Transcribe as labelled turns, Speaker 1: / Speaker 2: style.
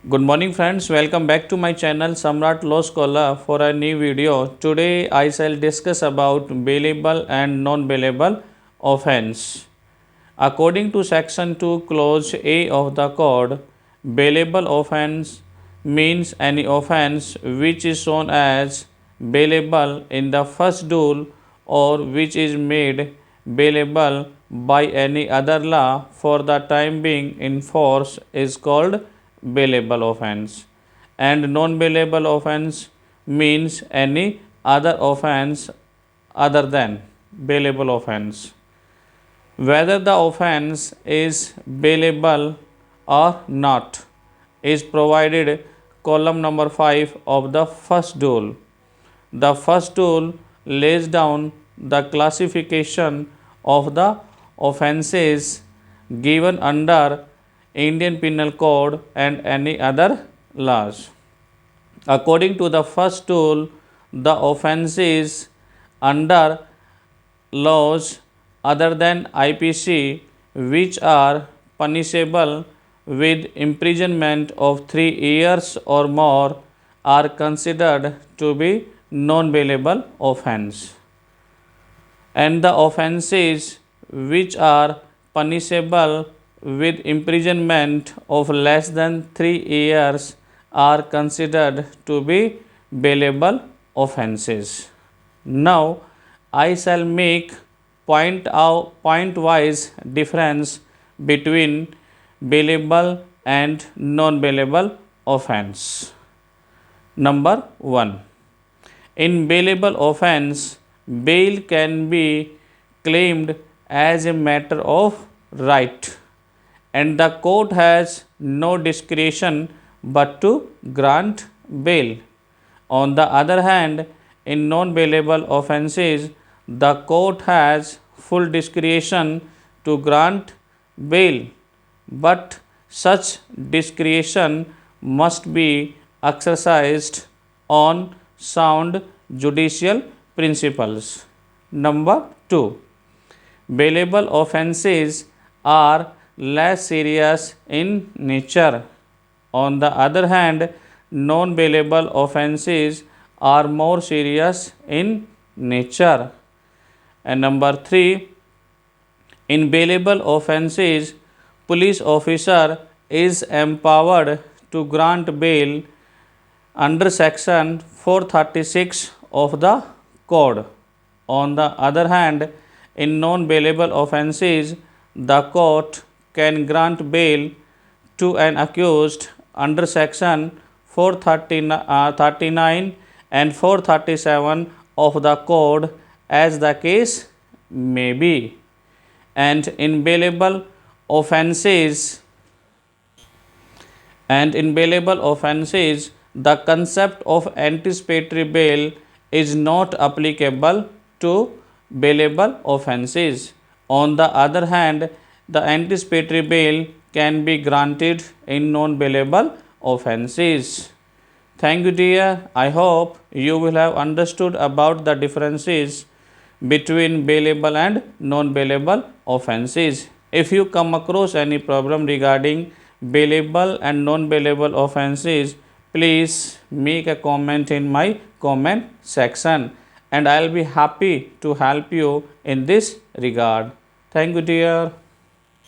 Speaker 1: Good morning friends, welcome back to my channel Samrat Law Scholar for a new video. Today I shall discuss about bailable and non-bailable offence. According to section 2 clause A of the code, bailable offence means any offence which is shown as bailable in the first duel or which is made bailable by any other law for the time being in force is called bailable offence, and non-bailable offence means any other offence other than bailable offence. Whether the offence is bailable or not is provided column number 5 of the first duel. The first duel lays down the classification of the offences given under Indian Penal Code and any other laws. According to the first duel, the offences under laws other than IPC which are punishable with imprisonment of 3 years or more are considered to be non-bailable offence, and the offences which are punishable with imprisonment of less than 3 years are considered to be bailable offences. Now I shall make point wise difference between bailable and non-bailable offence. Number 1. In bailable offence, bail can be claimed as a matter of right, and the court has no discretion but to grant bail. On the other hand, in non-bailable offences, the court has full discretion to grant bail, but such discretion must be exercised on sound judicial principles. Number 2. Bailable offences are less serious in nature. On the other hand, non-bailable offences are more serious in nature. And number 3, in bailable offences, police officer is empowered to grant bail under section 436 of the code. On the other hand, in non-bailable offences, the court can grant bail to an accused under section 439 and 437 of the code as the case may be. And in bailable offences, the concept of anticipatory bail is not applicable to bailable offences. On the other hand, the anticipatory bail can be granted in non-bailable offences. Thank you dear. I hope you will have understood about the differences between bailable and non-bailable offences. If you come across any problem regarding bailable and non-bailable offences, please make a comment in my comment section, and I will be happy to help you in this regard. Thank you dear.